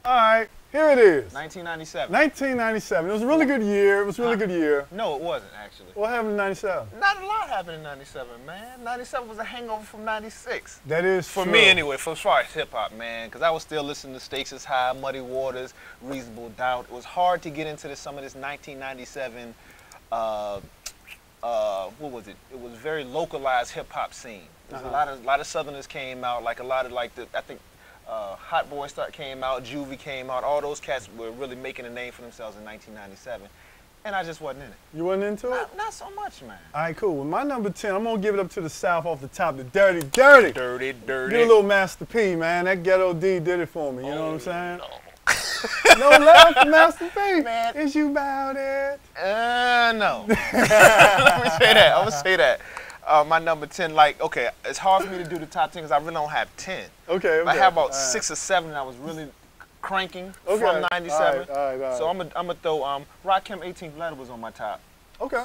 All right, here it is. 1997. 1997. It was a really good year. It was a really good year. No, it wasn't, actually. What happened in 97? Not a lot happened in 97, man. 97 was a hangover from 96. That is For true. me, anyway, as far as hip-hop, man, because I was still listening to Stakes is High, Muddy Waters, Reasonable Doubt. It was hard to get into some of this 1997, what was it? It was very localized hip-hop scene. There's a lot of Southerners came out, like a lot of, like, I think, Hot Boy came out, Juvie came out. All those cats were really making a name for themselves in 1997. And I just wasn't in it. You wasn't into it? Not so much, man. All right, cool. With my number 10, I'm going to give it up to the South off the top. The Dirty, Dirty. Dirty, Dirty. Get a little Master P, man. That Ghetto D did it for me. You know what I'm saying? No. No love for Master P. Man. Is you about it? No. Let me say that. I'm going to say that. My number 10, like, okay, it's hard for me to do the top 10 because I really don't have 10. Okay. I have about 6 or 7 that I was really cranking from 97. All right. So I'm gonna throw Rakim 18th Letter was on my top. Okay.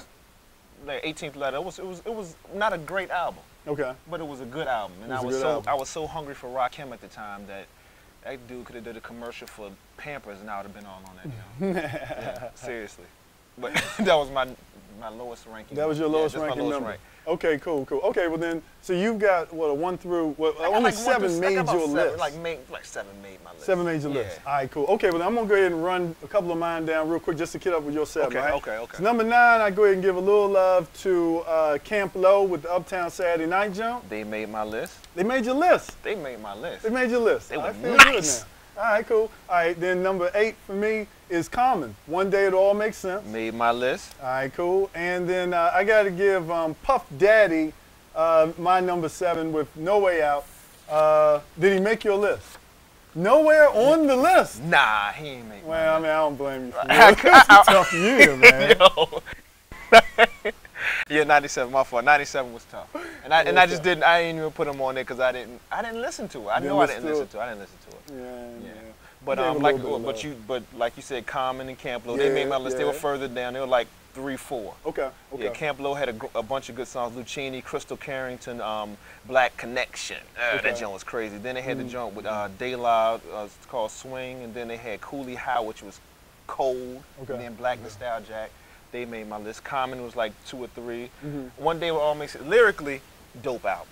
Like 18th Letter. It was not a great album. Okay. But it was a good album. And I was so hungry for Rakim at the time that that dude could have did a commercial for Pampers and I would have been all on that. Yeah, seriously. But that was my lowest ranking. That was your lowest ranking number. Okay, cool. Okay, well then, so you've got what, a 1 through, only like 7 made your list. Like 7 made my list. 7 made your list. All right, cool. Okay, well then I'm gonna go ahead and run a couple of mine down real quick just to get up with your 7, right? Okay. So number 9, I go ahead and give a little love to Camp Low with the Uptown Saturday Night Jump. They made my list. They made your list. They made my list. They made your list. They were feel nice. Good now. All right, cool. All right, then number 8 for me is Common. One Day It All Makes Sense. Made my list. All right, cool. And then I got to give Puff Daddy my number 7 with No Way Out. Did he make your list? Nowhere on the list. Nah, he ain't make my list. Well, I mean, I don't blame you for that. It's a tough year, man. Yo. Yeah, 97, my fault. 97 was tough. And I didn't even put him on there because I didn't listen to it. I know I didn't listen to it. I didn't listen to it. Yeah. But like you said, Common and Camp Low, they made my list. They were further down. They were like 3, 4. Okay. Yeah, Camp Low had a bunch of good songs. Lucchini, Crystal Carrington, Black Connection. That joint was crazy. Then they had the joint with De La, it's called Swing, and then they had Cooley High, which was cold, and then Black Nostalgic. They made my list. Common was like 2 or 3. One Day It All Makes It. Lyrically, dope album.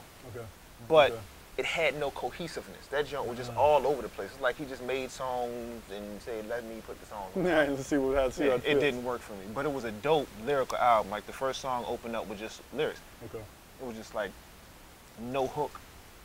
But it had no cohesiveness. That joint was just all over the place. It's like he just made songs and said, let me put the song on. Yeah, let's see what happens. It didn't work for me. But it was a dope lyrical album. Like the first song opened up with just lyrics. Okay. It was just like no hook.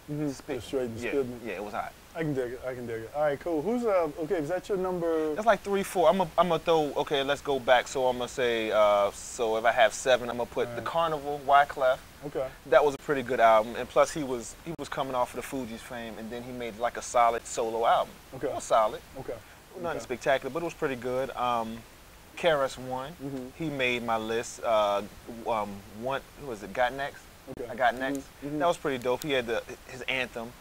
Just straight and spitting. Yeah, it was hot. I can dig it. All right, cool. Who's okay? Is that your number? That's like 3, 4. I'm gonna throw. Okay, let's go back. So I'm gonna say. So if I have 7, I'm gonna put The Carnival, Wyclef. Okay. That was a pretty good album, and plus he was coming off of the Fugees fame, and then he made like a solid solo album. Okay. It was solid. Okay. Nothing spectacular, but it was pretty good. KRS-One, he made my list. Who was it? Got Next. Okay. I Got Next. That was pretty dope. He had his anthem.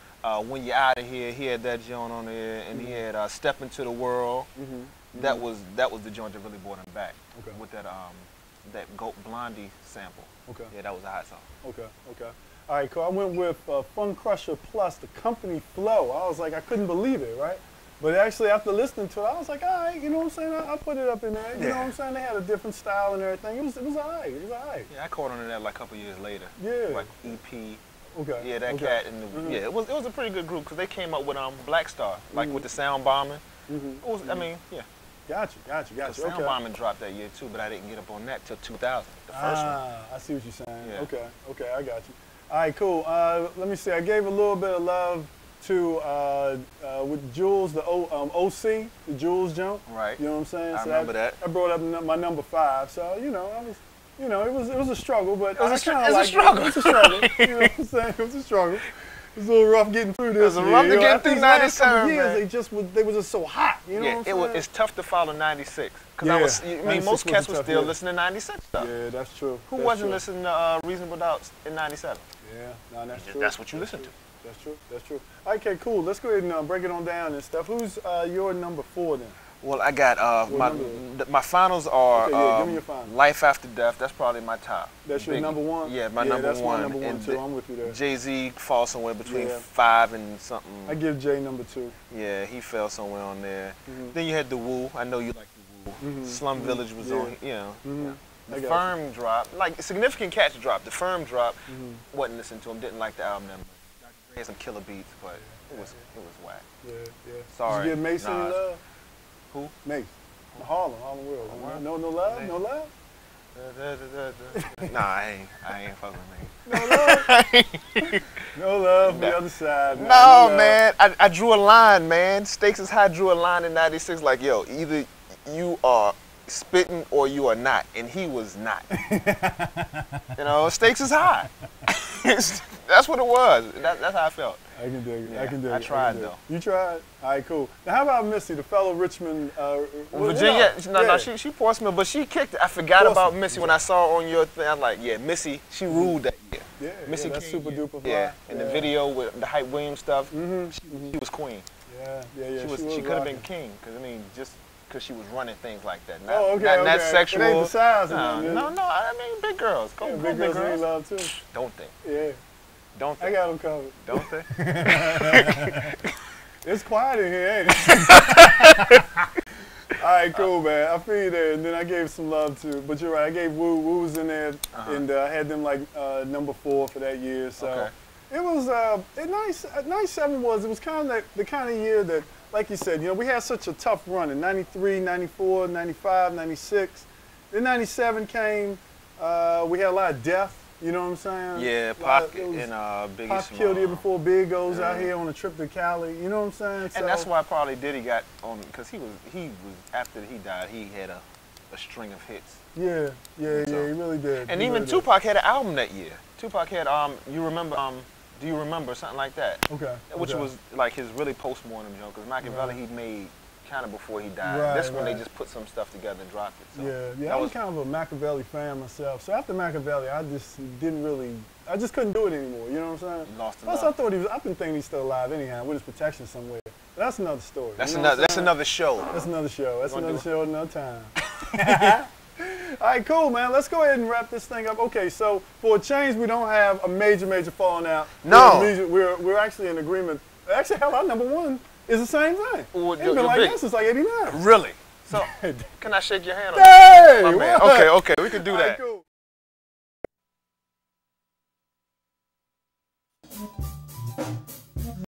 When You're Out of Here, he had that joint on there, and he had Step Into the World. That was the joint that really brought him back with that Goat Blondie sample. Okay. Yeah, that was a hot song. Okay. All right, cool. I went with Fun Crusher plus the Company Flow. I was like, I couldn't believe it, right? But actually, after listening to it, I was like, all right, you know what I'm saying? I put it up in there. You know what I'm saying? They had a different style and everything. It was all right. Yeah, I caught on to that like a couple years later. Yeah. Like EP. Okay. Yeah, that cat and it was a pretty good group because they came up with Black Star, like with the Sound Bombing. It was, I mean, yeah. Gotcha. Sound Bombing dropped that year too, but I didn't get up on that till 2000, the first one. I see what you're saying. Yeah. Okay, I got you. All right, cool. Let me see. I gave a little bit of love to with Jules, the OC, the Jules jump. Right. You know what I'm saying? I remember that. I brought up my number 5, so you know, it was a struggle, but it was a struggle. You know what I'm saying? It was a struggle. It was a little rough getting through this. It was rough to get through 97, years, they were just so hot. You know what I'm saying? It's tough to follow 96. Because most cats were still listening to 96 stuff. Yeah, that's true. Who wasn't listening to Reasonable Doubt in 97? Yeah, no, that's true. That's what you listen to. That's true. Okay, cool. Let's go ahead and break it on down and stuff. Who's your number 4 then? Well, I got What my finals are Okay, yeah, give me your finals. Life After Death. That's probably my top. That's your Biggie. number one? Yeah, my Yeah, number that's one. my number one And too. I'm with you there. Jay-Z falls somewhere between Yeah. 5 and something. I give Jay number 2. Yeah, he fell somewhere on there. Mhm. Then you had the Woo. I know you like the Woo. Mhm. Slum Mhm. Village was Yeah. on. You know. Mhm. The I got Firm drop, like significant cats drop. The Firm drop, Mhm. wasn't listening to him. Didn't like the album that much. Dr. Dre had some killer beats, but it was whack. Yeah, yeah. Sorry. Did you give Mace any Nas. love? Who? Mace. Harlem World. Harlem? No love? Mace. No love? Nah, I ain't fucking with No love? No love from the other side, man. No, love. man. I drew a line, man. Stakes is High drew a line in '96. Like, yo, either you are spitting or you are not, and he was not. You know, stakes is high. That's what it was. That's how I felt. I can dig it. Yeah, I can dig it. I tried, can dig it. though. You tried? All right, cool. Now, how about Missy, the fellow Richmond? Virginia, no, yeah. she forced me, but she kicked it. I forgot Forced about me. Missy when I saw her on your thing. I was like, yeah, Missy, she ruled that year. Yeah, Missy that's came super here. duper fly. Yeah, in the Yeah. video with the Hype Williams stuff, Mm-hmm. she was queen. Yeah. She could have been king, because I mean, just because she was running things like that. Not, Oh, okay, not okay. sexual. It ain't the size of no, them, no, I mean, big girls. Go, Yeah, go big girls need love too. Don't they? Yeah, Don't I they? got them covered. Don't they? It's quiet in here, ain't it? All right, cool, man. I feel you there. And then I gave some love to, but you're right. I gave Woo. Woo was in there, and I had them like number 4 for that year. So Okay. it was a nice. 97 was. It was kind of like the kind of year that, like you said, you know, we had such a tough run in 93, 94, 95, 96. Then 97 came. We had a lot of death. You know what I'm saying? Yeah, Pac and Biggie Pac Small. killed here before Big goes out here on a trip to Cali. You know what I'm saying? And that's why probably Diddy got on, because he was after he died, he had a string of hits. Yeah, he really did. And He even really did. Tupac had an album that year. Tupac had you remember Do You Remember, something like that. Okay. Which okay. was like his really post-mortem joke, because Machiavelli he made kind of before he died. Right, This one they right. just put some stuff together and dropped it. So Yeah, I'm kind of a Machiavelli fan myself. So after Machiavelli, I just couldn't do it anymore. You know what I'm saying? Lost Plus, enough. I thought I've been thinking he's still alive anyhow, with his protection somewhere. But that's another story. That's you know what I'm another. That's saying? another show. That's another show. That's You wanna another do show at another time. All right, cool, man. Let's go ahead and wrap this thing up. Okay, so for a change, we don't have a major falling out. No. We're actually in agreement. Actually, hell, our number 1 is the same thing. Well, It's you're been like big. that since like '89. Really? So can I shake your hand on Hey! that? My man. what? Okay, we can do All right, that. cool.